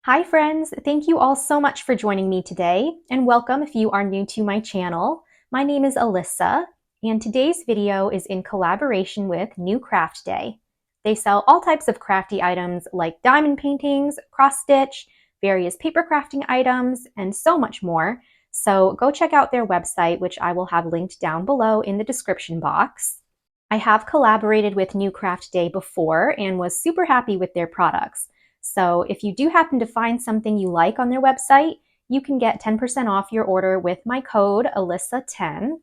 Hi friends, thank you all so much for joining me today, and welcome if you are new to my channel. My name is Alyssa, and today's video is in collaboration with NewCraftDay. They sell all types of crafty items like diamond paintings, cross-stitch, various paper crafting items, and so much more. So go check out their website, which I will have linked down below in the description box. I have collaborated with NewCraftDay before and was super happy with their products. So if you do happen to find something you like on their website, you can get 10% off your order with my code Alyssa10.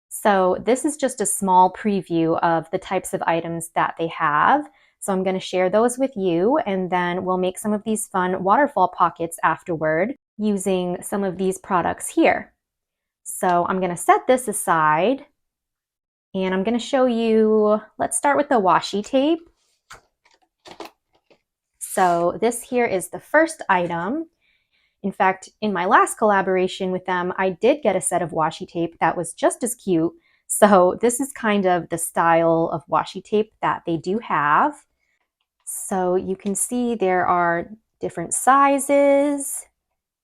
So this is just a small preview of the types of items that they have. So I'm going to share those with you, and then we'll make some of these fun waterfall pockets afterward using some of these products here. So I'm going to set this aside, and I'm going to show you, let's start with the washi tape. So this here is the first item. In fact, in my last collaboration with them, I did get a set of washi tape that was just as cute. So this is kind of the style of washi tape that they do have. So you can see there are different sizes.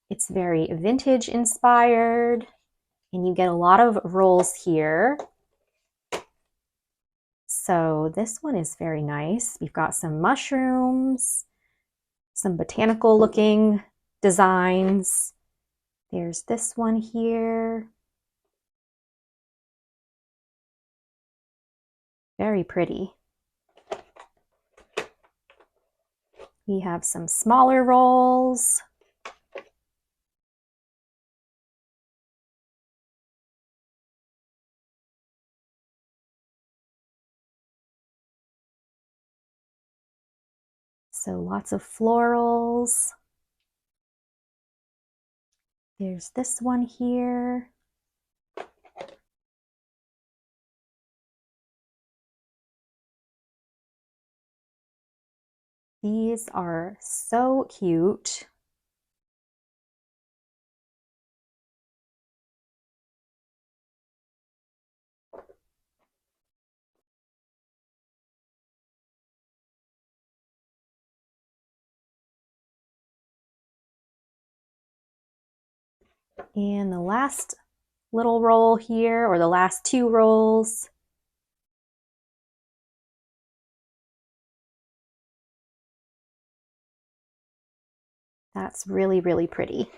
It's very vintage inspired, and you get a lot of rolls here. So this one is very nice. We've got some mushrooms, some botanical looking designs. There's this one here. Very pretty. We have some smaller rolls. So lots of florals. There's this one here. These are so cute. And the last little roll here, or the last two rolls. That's really, really pretty.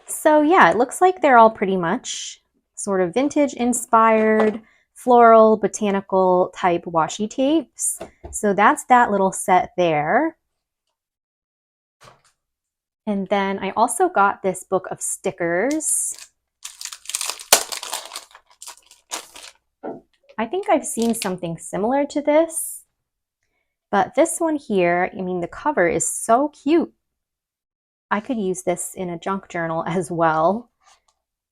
So yeah, it looks like they're all pretty much sort of vintage inspired, floral, botanical type washi tapes. So that's that little set there. And then I also got this book of stickers. I think I've seen something similar to this, but this one here, I mean, the cover is so cute. I could use this in a junk journal as well,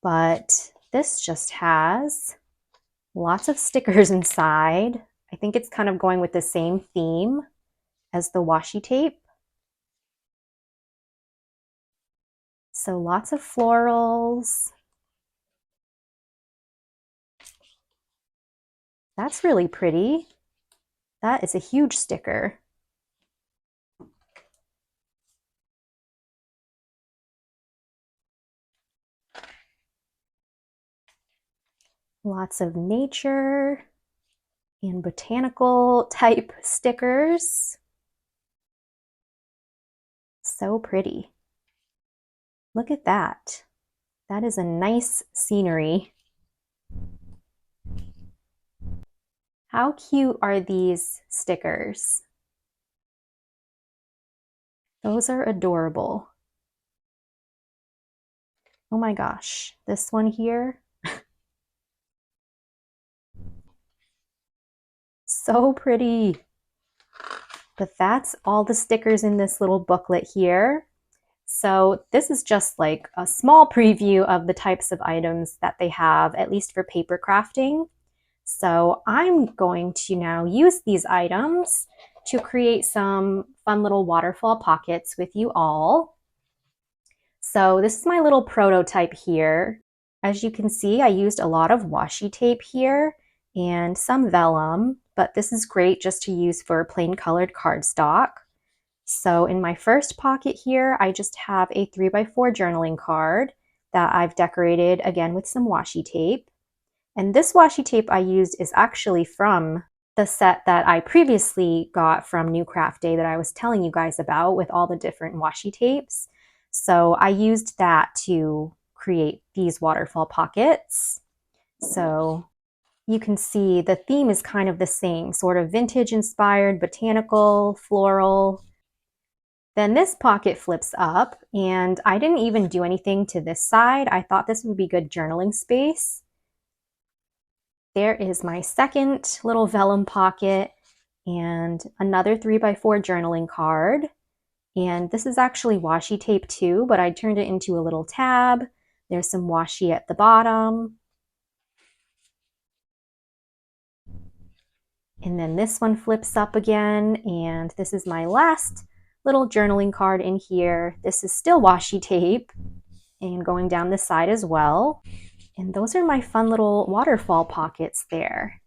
but this just has lots of stickers inside. I think it's kind of going with the same theme as the washi tape. So lots of florals. That's really pretty. That is a huge sticker. Lots of nature and botanical type stickers. So pretty. Look at that. That is a nice scenery. How cute are these stickers? Those are adorable. Oh my gosh, this one here. So pretty. But that's all the stickers in this little booklet here. So this is just like a small preview of the types of items that they have, at least for paper crafting. So I'm going to now use these items to create some fun little waterfall pockets with you all. So this is my little prototype here. As you can see, I used a lot of washi tape here and some vellum, but this is great just to use for plain colored cardstock. So in my first pocket here, I just have a 3x4 journaling card that I've decorated again with some washi tape. And this washi tape I used is actually from the set that I previously got from NewCraftDay that I was telling you guys about with all the different washi tapes. So I used that to create these waterfall pockets. So you can see the theme is kind of the same, sort of vintage inspired, botanical, floral. Then this pocket flips up, and I didn't even do anything to this side. I thought this would be good journaling space. There is my second little vellum pocket and another 3x4 journaling card. And this is actually washi tape too, but I turned it into a little tab. There's some washi at the bottom. And then this one flips up again, and this is my last little journaling card in here. This is still washi tape and going down the side as well. And those are my fun little waterfall pockets there.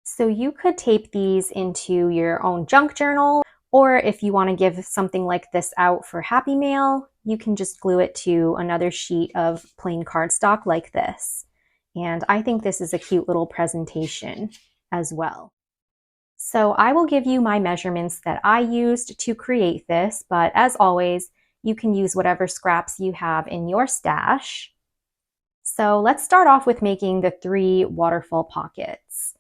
So you could tape these into your own junk journal, or if you want to give something like this out for Happy Mail, you can just glue it to another sheet of plain cardstock like this. And I think this is a cute little presentation as well. So I will give you my measurements that I used to create this, but as always, you can use whatever scraps you have in your stash. So let's start off with making the 3 waterfall pockets.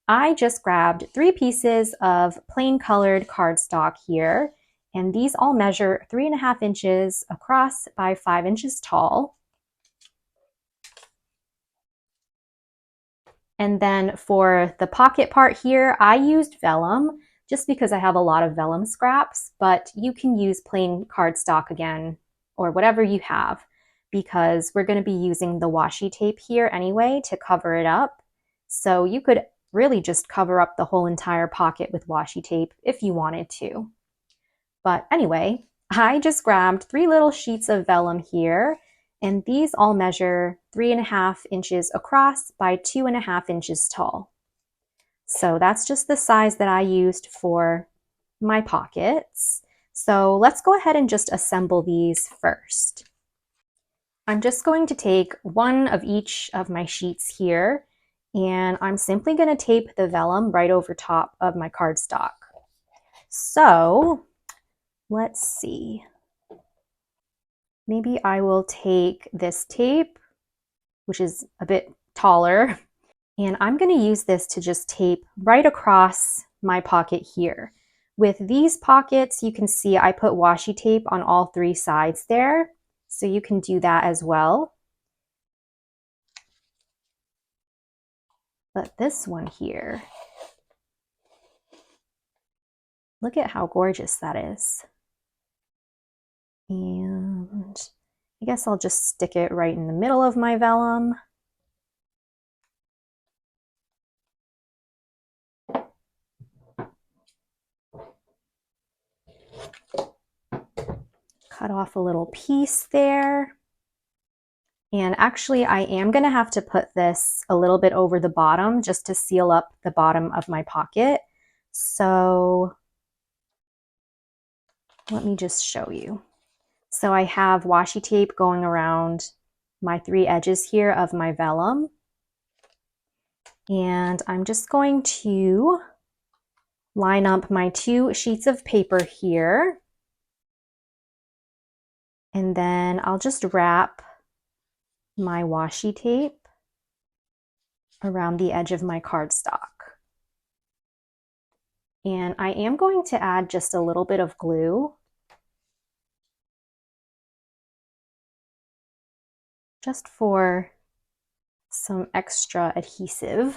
I just grabbed 3 pieces of plain colored cardstock here, and these all measure 3.5 inches across by 5 inches tall. And then for the pocket part here, I used vellum just because I have a lot of vellum scraps, but you can use plain cardstock again or whatever you have because we're going to be using the washi tape here anyway to cover it up. So you could really just cover up the whole entire pocket with washi tape if you wanted to. But anyway, I just grabbed 3 little sheets of vellum here, and these all measure 3.5 inches across by 2.5 inches tall. So that's just the size that I used for my pockets. So let's go ahead and just assemble these first. I'm just going to take one of each of my sheets here, and I'm simply going to tape the vellum right over top of my cardstock. So let's see. Maybe I will take this tape, which is a bit taller, and I'm going to use this to just tape right across my pocket here. With these pockets, you can see I put washi tape on all 3 sides there, so you can do that as well. But this one here, look at how gorgeous that is. And I guess I'll just stick it right in the middle of my vellum. Cut off a little piece there. And actually, I am going to have to put this a little bit over the bottom just to seal up the bottom of my pocket. So let me just show you. So I have washi tape going around my 3 edges here of my vellum. And I'm just going to line up my 2 sheets of paper here. And then I'll just wrap my washi tape around the edge of my cardstock. And I am going to add just a little bit of glue just for some extra adhesive.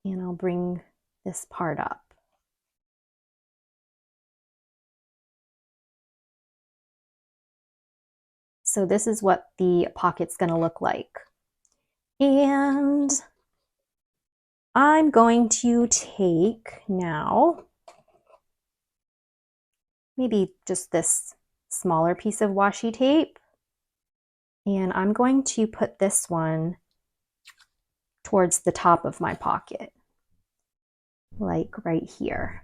And I'll bring this part up. So this is what the pocket's going to look like. And I'm going to take now maybe just this smaller piece of washi tape, and I'm going to put this one towards the top of my pocket, like right here.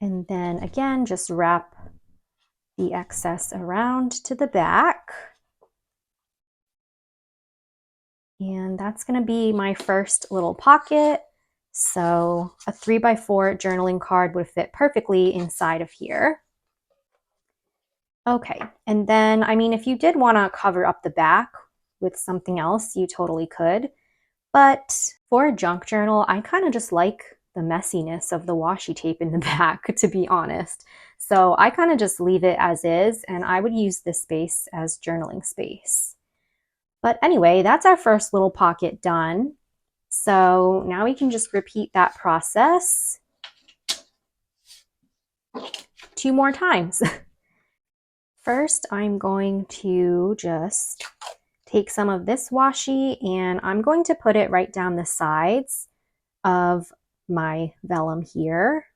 And then again, just wrap the excess around to the back. And that's going to be my first little pocket. So a 3x4 journaling card would fit perfectly inside of here. Okay, and then, I mean, if you did want to cover up the back with something else, you totally could. But for a junk journal, I kind of just like the messiness of the washi tape in the back, to be honest. So I kind of just leave it as is, and I would use this space as journaling space. But anyway, that's our first little pocket done. So now we can just repeat that process 2 more times. First, I'm going to just take some of this washi and I'm going to put it right down the sides of my vellum here.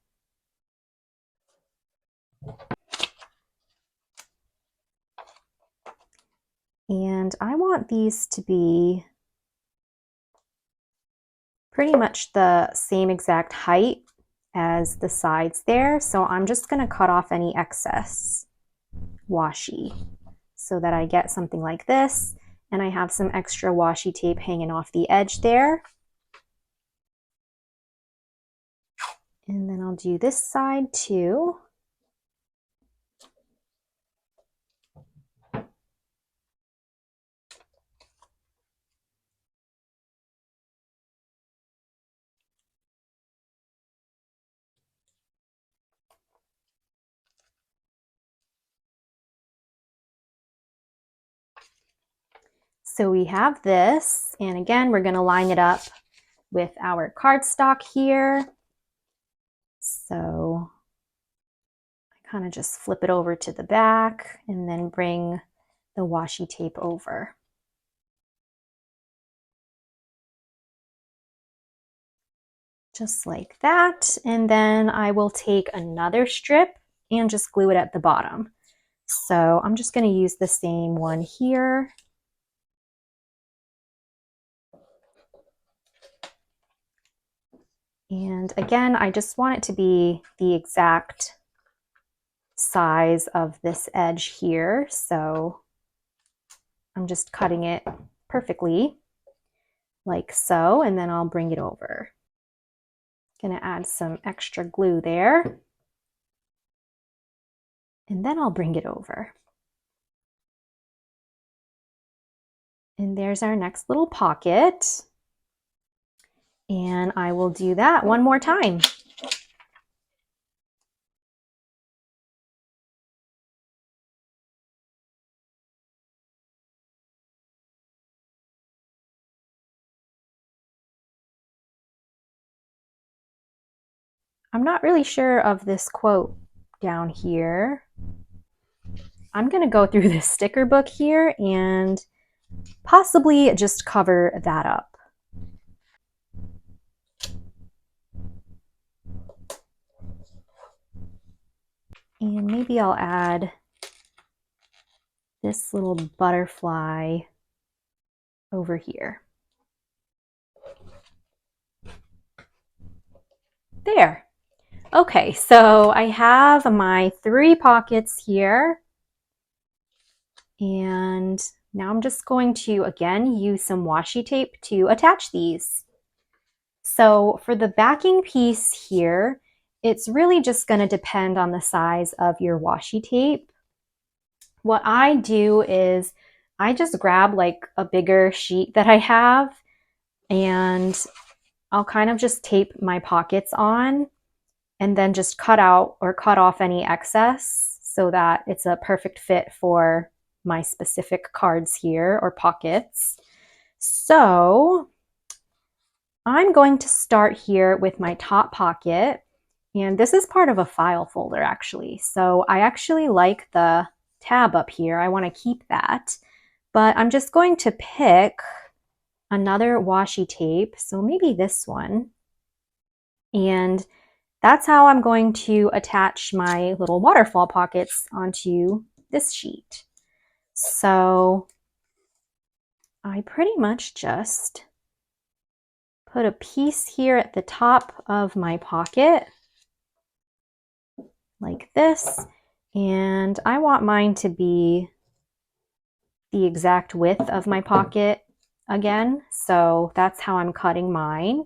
And I want these to be pretty much the same exact height as the sides there. So I'm just going to cut off any excess washi so that I get something like this. And I have some extra washi tape hanging off the edge there. And then I'll do this side too. So we have this, and again, we're going to line it up with our cardstock here. So I kind of just flip it over to the back and then bring the washi tape over. Just like that. And then I will take another strip and just glue it at the bottom. So I'm just going to use the same one here. And again, I just want it to be the exact size of this edge here. So I'm just cutting it perfectly like so, and then I'll bring it over. Gonna add some extra glue there. And then I'll bring it over. And there's our next little pocket. And I will do that one more time. I'm not really sure of this quote down here. I'm going to go through this sticker book here and possibly just cover that up. And maybe I'll add this little butterfly over here. There. Okay, so I have my 3 pockets here. And now I'm just going to, again, use some washi tape to attach these. So for the backing piece here, it's really just going to depend on the size of your washi tape. What I do is I just grab like a bigger sheet that I have and I'll kind of just tape my pockets on and then just cut out or cut off any excess so that it's a perfect fit for my specific cards here or pockets. So I'm going to start here with my top pocket, and this is part of a file folder actually. So I actually like the tab up here. I want to keep that, but I'm just going to pick another washi tape. So maybe this one. And that's how I'm going to attach my little waterfall pockets onto this sheet. So I pretty much just put a piece here at the top of my pocket. like this. And I want mine to be the exact width of my pocket again. So that's how I'm cutting mine.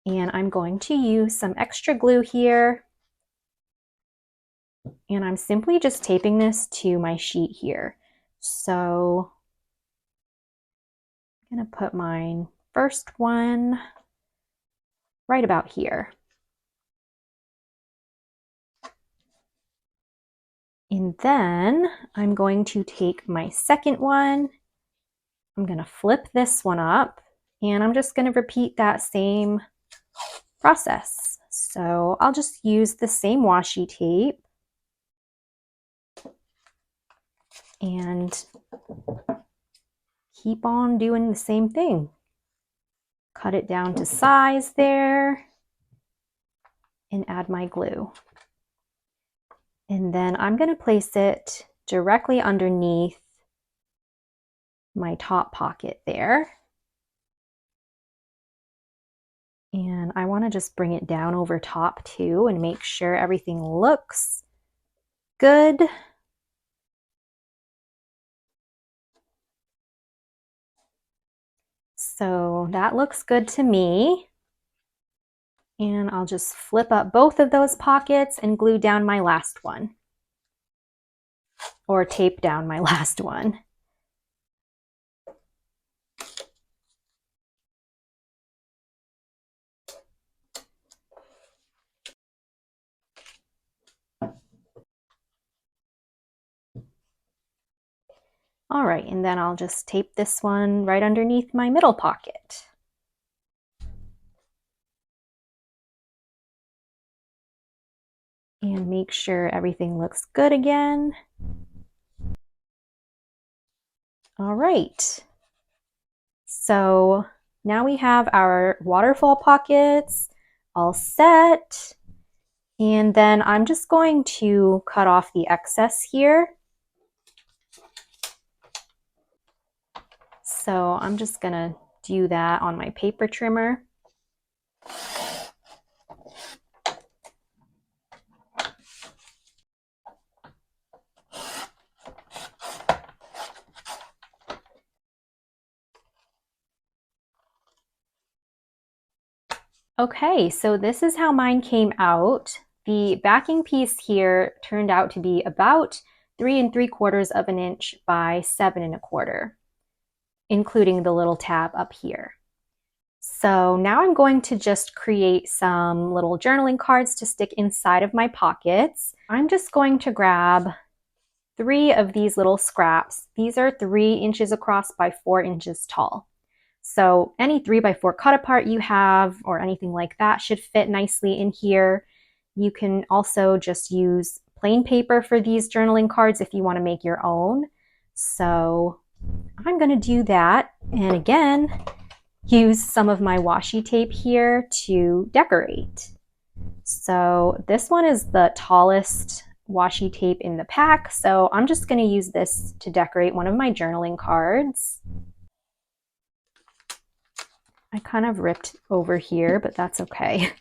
And I'm going to use some extra glue here. And I'm simply just taping this to my sheet here. So I'm going to put mine first one right about here. And then I'm going to take my second one. I'm going to flip this one up, and I'm just going to repeat that same process. So I'll just use the same washi tape and keep on doing the same thing. Cut it down to size there and add my glue. And then I'm going to place it directly underneath my top pocket there. And I want to just bring it down over top too and make sure everything looks good. So that looks good to me. And I'll just flip up both of those pockets and glue down my last one. Or tape down my last one. All right, and then I'll just tape this one right underneath my middle pocket. And make sure everything looks good again. All right. So now we have our waterfall pockets all set. And then I'm just going to cut off the excess here. So I'm just gonna do that on my paper trimmer. Okay, so this is how mine came out. The backing piece here turned out to be about 3 3/4 of an inch by 7 1/4, including the little tab up here. So now I'm going to just create some little journaling cards to stick inside of my pockets. I'm just going to grab 3 of these little scraps. These are 3 inches across by 4 inches tall. So any 3x4 cut apart you have or anything like that should fit nicely in here. You can also just use plain paper for these journaling cards if you want to make your own. So I'm going to do that, and again, use some of my washi tape here to decorate. So this one is the tallest washi tape in the pack, so I'm just going to use this to decorate one of my journaling cards. I kind of ripped over here, but that's okay. I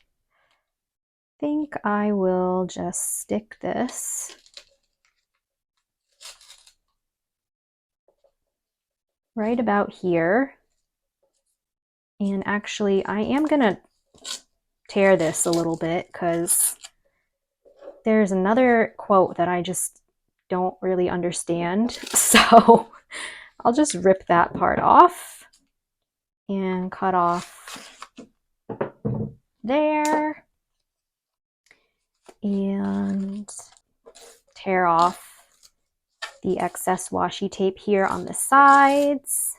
think I will just stick this right about here. And actually, I am gonna tear this a little bit because there's another quote that I just don't really understand. So I'll just rip that part off and cut off there and tear off the excess washi tape here on the sides.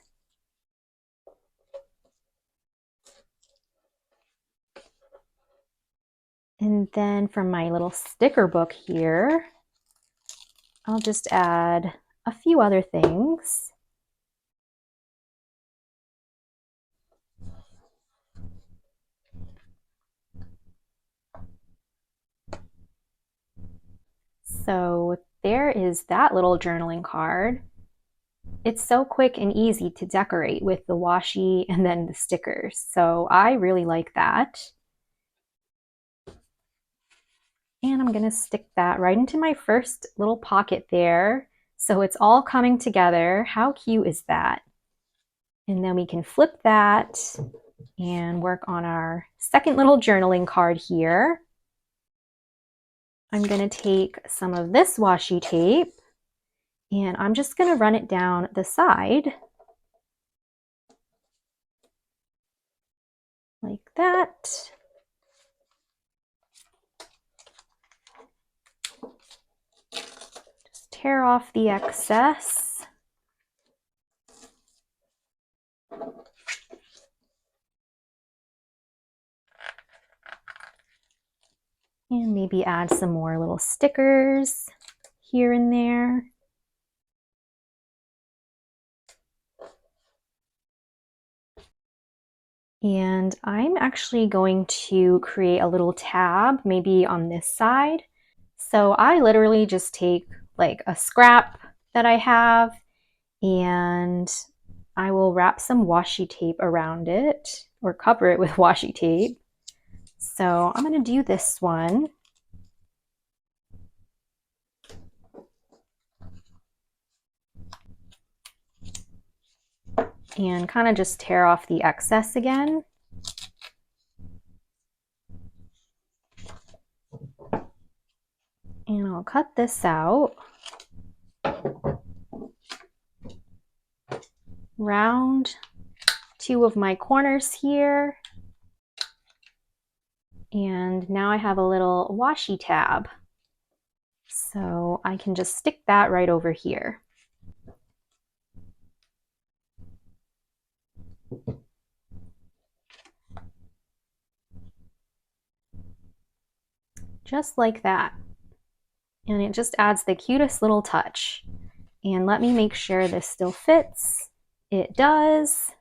And then from my little sticker book here, I'll just add a few other things. So there is that little journaling card. It's so quick and easy to decorate with the washi and then the stickers. So I really like that. And I'm gonna stick that right into my first little pocket there. So it's all coming together. How cute is that? And then we can flip that and work on our second little journaling card here. I'm gonna take some of this washi tape and I'm just gonna run it down the side like that. Just tear off the excess. And maybe add some more little stickers here and there. And I'm actually going to create a little tab, maybe on this side. So I literally just take like a scrap that I have and I will wrap some washi tape around it or cover it with washi tape. So I'm going to do this one. And kind of just tear off the excess again. And I'll cut this out. Round two of my corners here. And now I have a little washi tab. So I can just stick that right over here. Just like that. And it just adds the cutest little touch. And let me make sure this still fits. It does.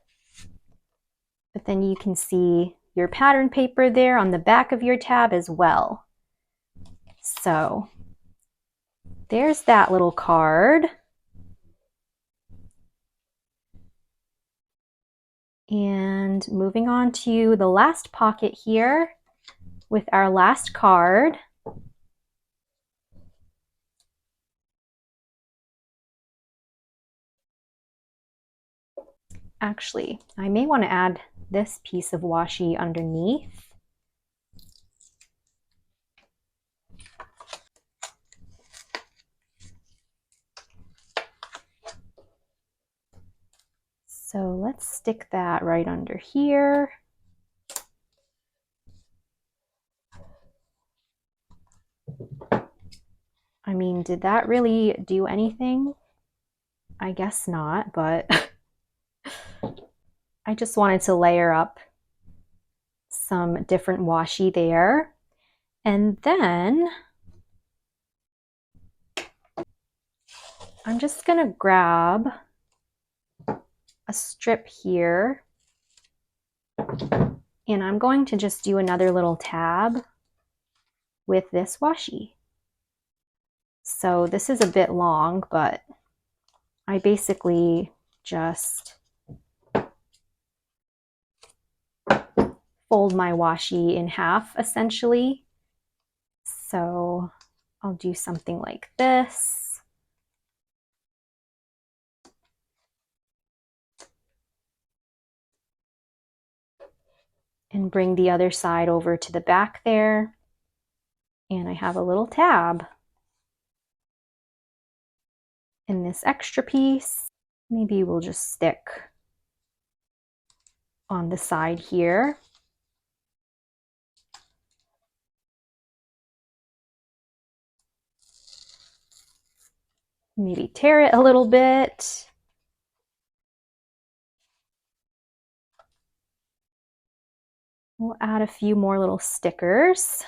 But then you can see your pattern paper there on the back of your tab as well. So there's that little card. And moving on to the last pocket here with our last card. Actually, I may want to add this piece of washi underneath. So let's stick that right under here. I mean, did that really do anything? I guess not, but I just wanted to layer up some different washi there. And then I'm just gonna grab a strip here and I'm going to just do another little tab with this washi. So this is a bit long, but I basically just fold my washi in half essentially. So I'll do something like this. And bring the other side over to the back there. And I have a little tab. And this extra piece, maybe we'll just stick on the side here. Maybe tear it a little bit. We'll add a few more little stickers.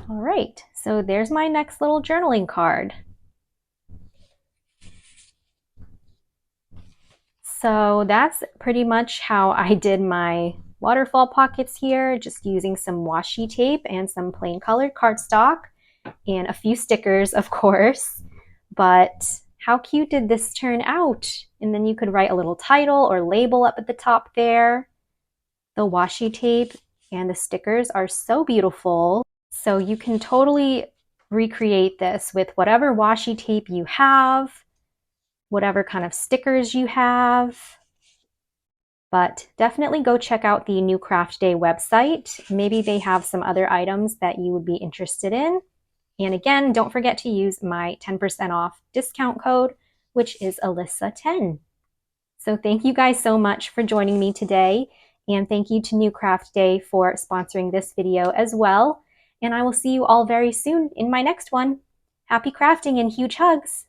All right, so there's my next little journaling card. So that's pretty much how I did my waterfall pockets here, just using some washi tape and some plain colored cardstock and a few stickers, of course. But how cute did this turn out? And then you could write a little title or label up at the top there. The washi tape and the stickers are so beautiful. So you can totally recreate this with whatever washi tape you have, whatever kind of stickers you have. But definitely go check out the NewCraftDay website. Maybe they have some other items that you would be interested in. And again, don't forget to use my 10% off discount code, which is Alyssa10. So thank you guys so much for joining me today. And thank you to NewCraftDay for sponsoring this video as well. And I will see you all very soon in my next one. Happy crafting and huge hugs!